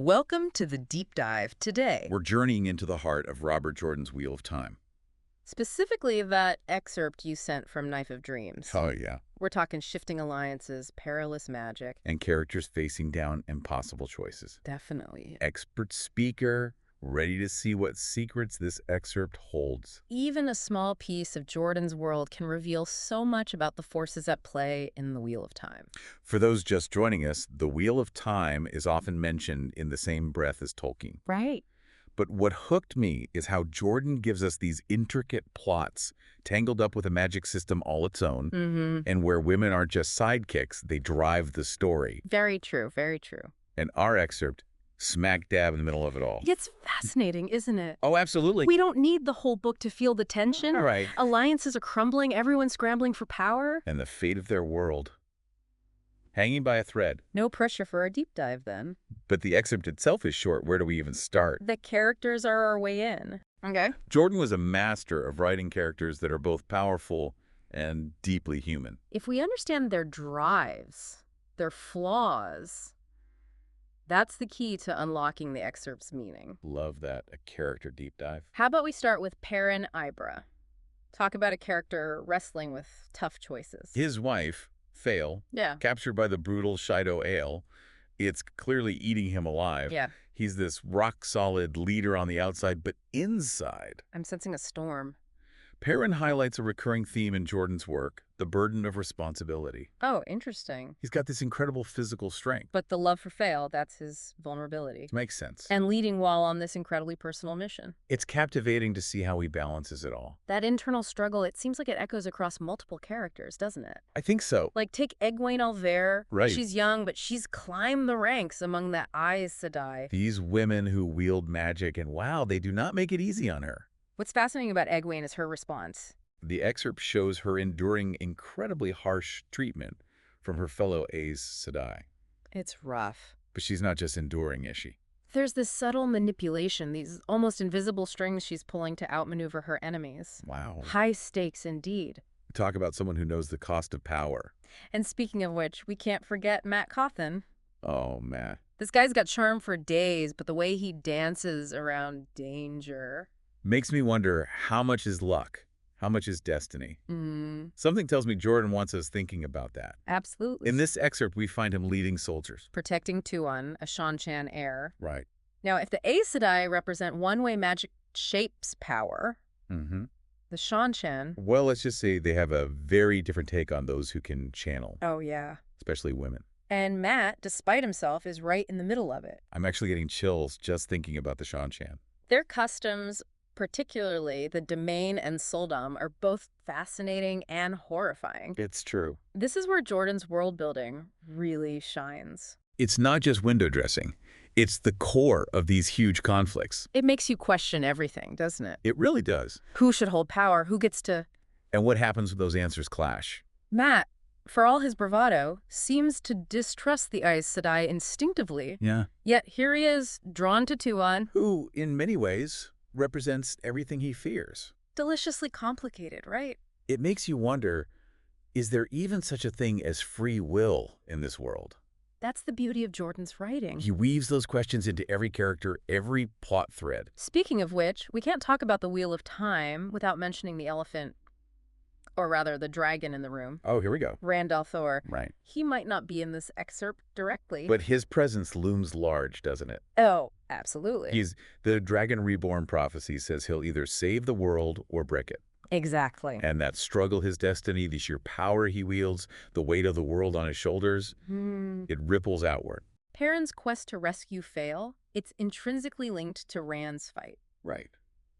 Welcome to the deep dive today. We're journeying into the heart of Robert Jordan's Wheel of Time. Specifically, that excerpt you sent from Knife of Dreams. Oh, yeah. We're talking shifting alliances, perilous magic. And characters facing down impossible choices. Definitely. Expert speaker, ready to see what secrets this excerpt holds. Even a small piece of Jordan's world can reveal so much about the forces at play in the Wheel of Time. For those just joining us, the Wheel of Time is often mentioned in the same breath as Tolkien. Right. But what hooked me is how Jordan gives us these intricate plots, tangled up with a magic system all its own, and where women aren't just sidekicks, they drive the story. Very true, very true. And our excerpt, smack dab in the middle of it all. It's fascinating, isn't it? Oh, absolutely. We don't need the whole book to feel the tension. All right. Alliances are crumbling, everyone's scrambling for power. And the fate of their world, hanging by a thread. No pressure for a deep dive, then. But the excerpt itself is short. Where do we even start? The characters are our way in. Okay. Jordan was a master of writing characters that are both powerful and deeply human. If we understand their drives, their flaws, that's the key to unlocking the excerpt's meaning. Love that, a character deep dive. How about we start with Perrin Ibra? Talk about a character wrestling with tough choices. His wife, Fail, captured by the brutal Shido Ale, it's clearly eating him alive. Yeah. He's this rock-solid leader on the outside, but inside. I'm sensing a storm. Perrin highlights a recurring theme in Jordan's work, the burden of responsibility. Oh, interesting. He's got this incredible physical strength. But the love for Fail, that's his vulnerability. Makes sense. And leading while on this incredibly personal mission. It's captivating to see how he balances it all. That internal struggle, it seems like it echoes across multiple characters, doesn't it? I think so. Like, take Egwene Alver. Right. She's young, but she's climbed the ranks among the Aes Sedai. These women who wield magic, and wow, they do not make it easy on her. What's fascinating about Egwene is her response. The excerpt shows her enduring incredibly harsh treatment from her fellow Aes Sedai. It's rough. But she's not just enduring, is she? There's this subtle manipulation, these almost invisible strings she's pulling to outmaneuver her enemies. Wow. High stakes indeed. Talk about someone who knows the cost of power. And speaking of which, we can't forget Matt Cawthon. Oh, Matt. This guy's got charm for days, but the way he dances around danger makes me wonder, how much is luck? How much is destiny? Something tells me Jordan wants us thinking about that. Absolutely. In this excerpt, we find him leading soldiers. Protecting Tuon, a Shan-Chan heir. Right. Now, if the Aes Sedai represent one-way magic shapes power, the Shan-Chan... well, let's just say they have a very different take on those who can channel. Oh, yeah. Especially women. And Matt, despite himself, is right in the middle of it. I'm actually getting chills just thinking about the Shan-Chan. Their customs, particularly the Domain and Soldam, are both fascinating and horrifying. It's true. This is where Jordan's world building really shines. It's not just window dressing. It's the core of these huge conflicts. It makes you question everything, doesn't it? It really does. Who should hold power? Who gets to... And what happens when those answers clash? Matt, for all his bravado, seems to distrust the Aes Sedai instinctively. Yeah. Yet here he is, drawn to Tuon. Who, in many ways, represents everything he fears. Deliciously complicated, right? It makes you wonder, is there even such a thing as free will in this world? That's the beauty of Jordan's writing. He weaves those questions into every character, every plot thread. Speaking of which, we can't talk about the Wheel of Time without mentioning the elephant, or rather the dragon in the room. Oh, here we go. Rand al'Thor. Right. He might not be in this excerpt directly. But his presence looms large, doesn't it? Oh, absolutely. The Dragon Reborn prophecy says he'll either save the world or break it. Exactly. And that struggle, his destiny, the sheer power he wields, the weight of the world on his shoulders, it ripples outward. Perrin's quest to rescue Fail, it's intrinsically linked to Rand's fight. Right.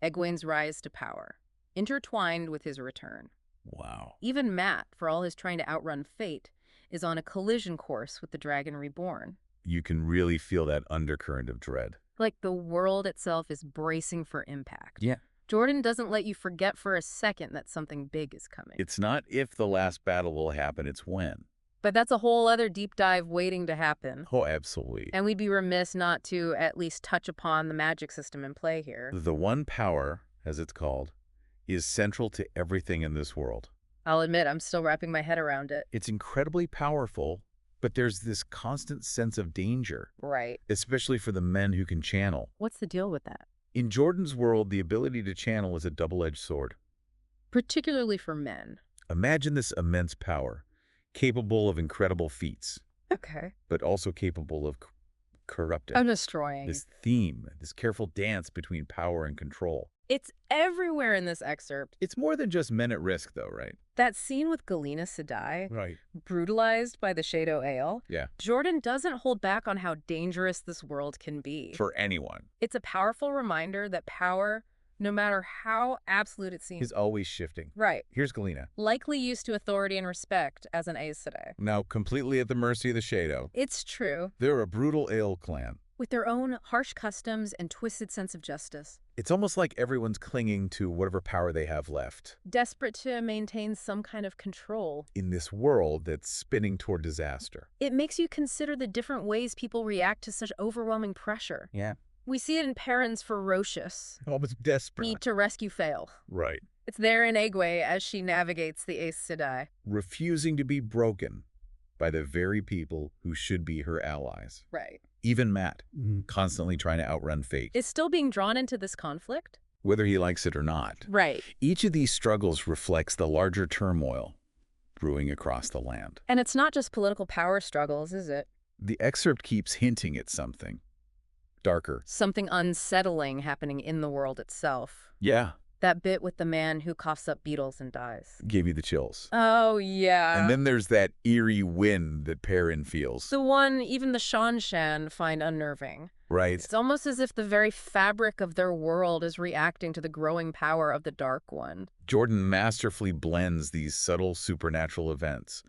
Egwene's rise to power, intertwined with his return. Wow. Even Matt, for all his trying to outrun fate, is on a collision course with the Dragon Reborn. You can really feel that undercurrent of dread. Like the world itself is bracing for impact. Yeah. Jordan doesn't let you forget for a second that something big is coming. It's not if the last battle will happen, it's when. But that's a whole other deep dive waiting to happen. Oh, absolutely. And we'd be remiss not to at least touch upon the magic system in play here. The one power, as it's called, is central to everything in this world. I'll admit I'm still wrapping my head around it. It's incredibly powerful, But there's this constant sense of danger, Right. especially for the men who can channel. What's the deal with that? In Jordan's world, the ability to channel is a double-edged sword. Particularly for men. Imagine this immense power, capable of incredible feats, Okay. but also capable of corrupting. I'm destroying. This theme, this careful dance between power and control. It's everywhere in this excerpt. It's more than just men at risk, though, right? That scene with Galena Sedai, Right. brutalized by the Shado Ale, Yeah. Jordan doesn't hold back on how dangerous this world can be. For anyone. It's a powerful reminder that power, no matter how absolute it seems, Is always shifting. right, Here's Galena. likely used to authority and respect as an Aes Sedai. Now completely at the mercy of the Shado. It's true, They're a brutal ale clan. with their own harsh customs and twisted sense of justice, It's almost like everyone's clinging to whatever power they have left desperate to maintain some kind of control. in this world that's spinning toward disaster. It makes you consider the different ways people react to such overwhelming pressure. Yeah. We see it in Perrin's ferocious Almost desperate. need to rescue fail. Right. It's there in Egwene as she navigates the Aes Sedai. Refusing to be broken by the very people who should be her allies. Right. Even Matt, constantly trying to outrun fate, Is still being drawn into this conflict? whether he likes it or not. Right. Each of these struggles reflects the larger turmoil brewing across the land. And it's not just political power struggles, is it? The excerpt keeps hinting at something darker. Something unsettling happening in the world itself. Yeah. That bit with the man who coughs up beetles and dies. Gave you the chills. Oh, yeah. And then there's that eerie wind that Perrin feels. the one even the Shan find unnerving. Right? It's almost as if the very fabric of their world is reacting to the growing power of the Dark One. Jordan masterfully blends these subtle supernatural events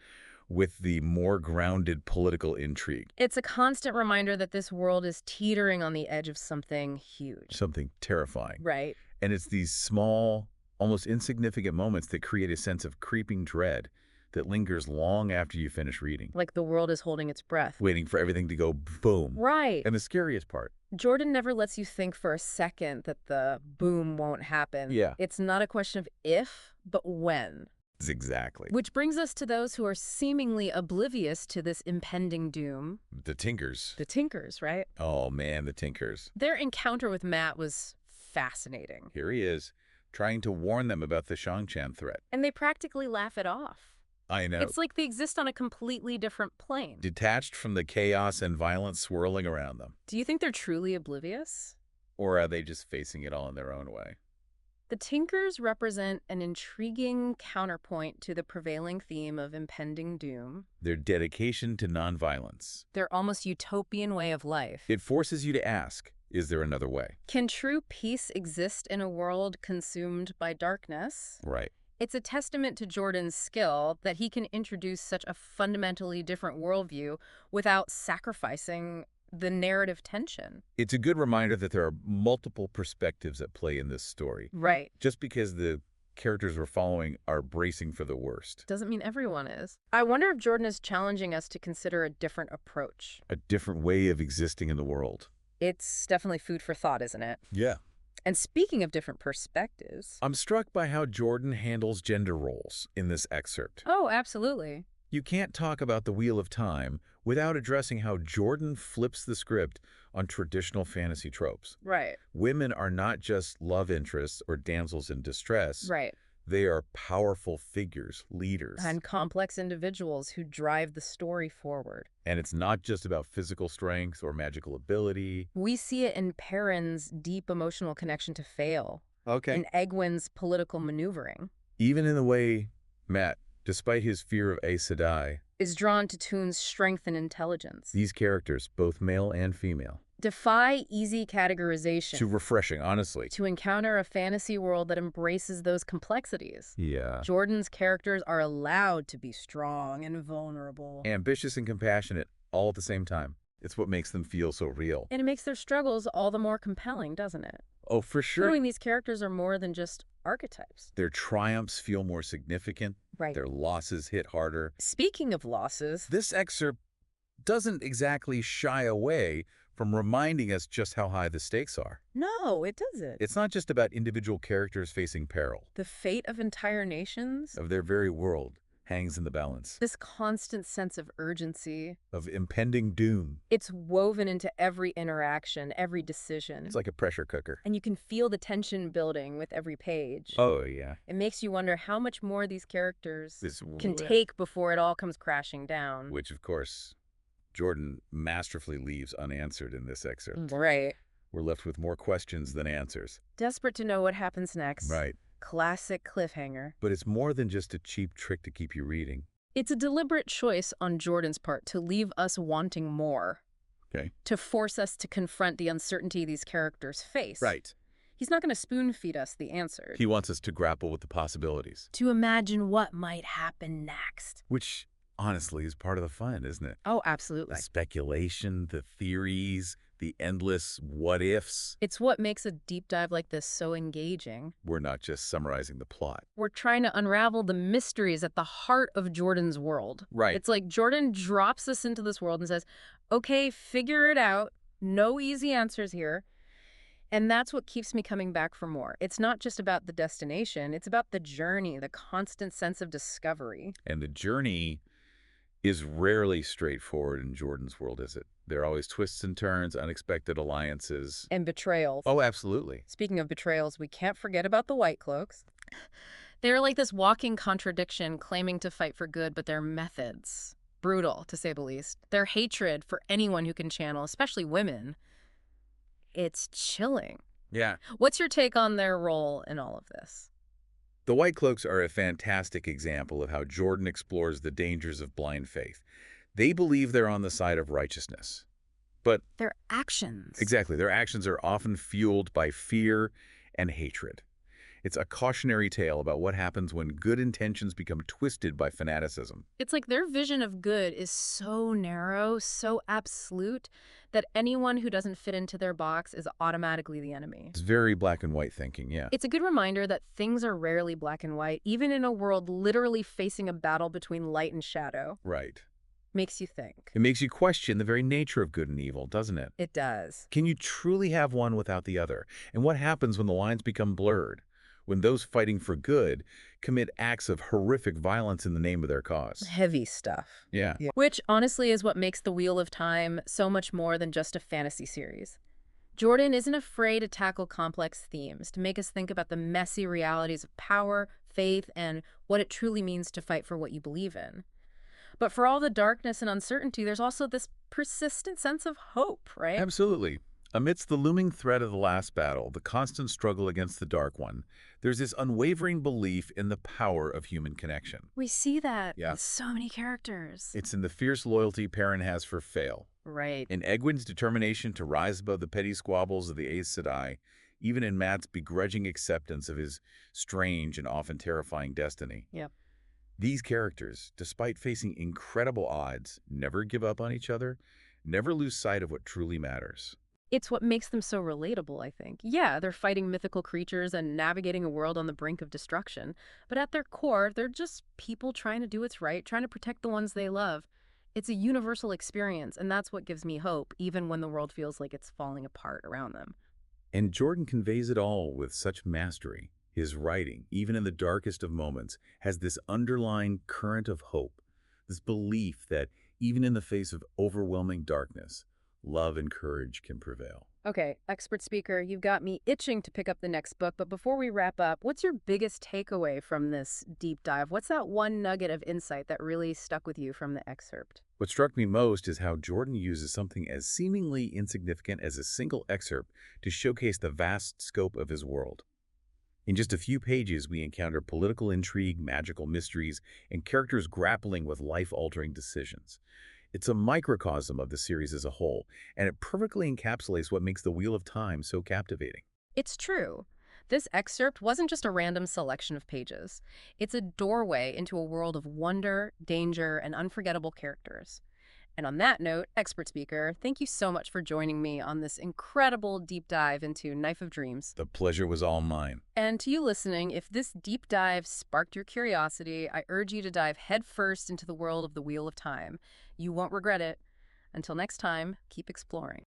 with the more grounded political intrigue. It's a constant reminder that this world is teetering on the edge of something huge. Something terrifying. Right. And it's these small, almost insignificant moments that create a sense of creeping dread that lingers long after you finish reading, Like the world is holding its breath. waiting for everything to go boom. Right. And the scariest part, Jordan never lets you think for a second that the boom won't happen. Yeah. It's not a question of if, but when. is exactly. Which brings us to those who are seemingly oblivious to this impending doom. The Tinkers. The Tinkers, right? Oh man, the Tinkers. Their encounter with Matt was fascinating. Here he is, trying to warn them about the Shang-Chan threat. And they practically laugh it off. I know. It's like they exist on a completely different plane. Detached from the chaos and violence swirling around them. Do you think they're truly oblivious? Or are they just facing it all in their own way? The Tinkers represent an intriguing counterpoint to the prevailing theme of impending doom. Their dedication to nonviolence. Their almost utopian way of life. It forces you to ask, is there another way? Can true peace exist in a world consumed by darkness? Right. It's a testament to Jordan's skill that he can introduce such a fundamentally different worldview without sacrificing the narrative tension. It's a good reminder that there are multiple perspectives at play in this story. Right. Just because the characters we're following are bracing for the worst. Doesn't mean everyone is. I wonder if Jordan is challenging us to consider a different approach. A different way of existing in the world. It's definitely food for thought, isn't it? Yeah. And speaking of different perspectives... I'm struck by how Jordan handles gender roles in this excerpt. Oh, absolutely. You can't talk about the Wheel of Time without addressing how Jordan flips the script on traditional fantasy tropes. Right. Women are not just love interests or damsels in distress. Right. They are powerful figures, leaders. And complex individuals who drive the story forward. And it's not just about physical strength or magical ability. We see it in Perrin's deep emotional connection to Fail. Okay. In Egwene's political maneuvering. Even in the way Matt, despite his fear of Aes Sedai, is drawn to Toon's strength and intelligence. these characters, both male and female, defy easy categorization. too refreshing, honestly. To encounter a fantasy world that embraces those complexities. Yeah. Jordan's characters are allowed to be strong and vulnerable. Ambitious and compassionate all at the same time. It's what makes them feel so real. And it makes their struggles all the more compelling, doesn't it? Oh, for sure. Showing these characters are more than just archetypes. Their triumphs feel more significant. Right. Their losses hit harder. Speaking of losses, This excerpt doesn't exactly shy away from reminding us just how high the stakes are. no, it doesn't. It's not just about individual characters facing peril, The fate of entire nations? of their very world hangs in the balance, This constant sense of urgency, of impending doom. it's woven into every interaction, every decision. It's like a pressure cooker. And you can feel the tension building with every page. Oh, yeah. It makes you wonder how much more these characters This can take before it all comes crashing down. Which, of course, Jordan masterfully leaves unanswered in this excerpt. Right. We're left with more questions than answers. Desperate to know what happens next. Right. Classic cliffhanger. But it's more than just a cheap trick to keep you reading. It's a deliberate choice on Jordan's part to leave us wanting more. Okay. To force us to confront the uncertainty these characters face. Right. He's not going to spoon-feed us the answers. He wants us to grapple with the possibilities. To imagine what might happen next. Which, honestly, is part of the fun, isn't it? Oh, absolutely. The speculation, the theories, the endless what-ifs. It's what makes a deep dive like this so engaging. We're not just summarizing the plot. We're trying to unravel the mysteries at the heart of Jordan's world. Right. It's like Jordan drops us into this world and says, okay, figure it out. No easy answers here. And that's what keeps me coming back for more. It's not just about the destination. It's about the journey, the constant sense of discovery. And the journey is rarely straightforward in Jordan's world, is it? There are always twists and turns, unexpected alliances. And betrayals. Oh, absolutely. Speaking of betrayals, we can't forget about the White Cloaks. They're like this walking contradiction, claiming to fight for good, but their methods, brutal, to say the least. Their hatred for anyone who can channel, especially women, it's chilling. Yeah. What's your take on their role in all of this? The White Cloaks are a fantastic example of how Jordan explores the dangers of blind faith. They believe they're on the side of righteousness. But Their actions. exactly, their actions are often fueled by fear and hatred. It's a cautionary tale about what happens when good intentions become twisted by fanaticism. It's like their vision of good is so narrow, so absolute, that anyone who doesn't fit into their box is automatically the enemy. It's very black and white thinking, yeah. It's a good reminder that things are rarely black and white, even in a world literally facing a battle between light and shadow. Right. Makes you think. It makes you question the very nature of good and evil, doesn't it? It does. Can you truly have one without the other? And what happens when the lines become blurred? When those fighting for good commit acts of horrific violence in the name of their cause? Heavy stuff. Yeah. Which, honestly, is what makes The Wheel of Time so much more than just a fantasy series. Jordan isn't afraid to tackle complex themes, to make us think about the messy realities of power, faith, and what it truly means to fight for what you believe in. But for all the darkness and uncertainty, there's also this persistent sense of hope, right? Absolutely. Amidst the looming threat of the last battle, the constant struggle against the Dark One, there's this unwavering belief in the power of human connection. We see that Yeah. in so many characters. It's in the fierce loyalty Perrin has for Fail, Right. in Egwin's determination to rise above the petty squabbles of the Aes Sedai, even in Matt's begrudging acceptance of his strange and often terrifying destiny. Yep. These characters, despite facing incredible odds, never give up on each other, never lose sight of what truly matters. It's what makes them so relatable, I think. Yeah, they're fighting mythical creatures and navigating a world on the brink of destruction, but at their core, they're just people trying to do what's right, trying to protect the ones they love. It's a universal experience, and that's what gives me hope, even when the world feels like it's falling apart around them. And Jordan conveys it all with such mastery. His writing, even in the darkest of moments, has this underlying current of hope, this belief that even in the face of overwhelming darkness, love and courage can prevail. Okay, expert speaker, you've got me itching to pick up the next book, but before we wrap up, what's your biggest takeaway from this deep dive? What's that one nugget of insight that really stuck with you from the excerpt? What struck me most is how Jordan uses something as seemingly insignificant as a single excerpt to showcase the vast scope of his world. In just a few pages, we encounter political intrigue, magical mysteries, and characters grappling with life-altering decisions. It's a microcosm of the series as a whole, and it perfectly encapsulates what makes The Wheel of Time so captivating. It's true. This excerpt wasn't just a random selection of pages. It's a doorway into a world of wonder, danger, and unforgettable characters. And on that note, expert speaker, thank you so much for joining me on this incredible deep dive into Knife of Dreams. The pleasure was all mine. And to you listening, if this deep dive sparked your curiosity, I urge you to dive headfirst into the world of The Wheel of Time. You won't regret it. Until next time, keep exploring.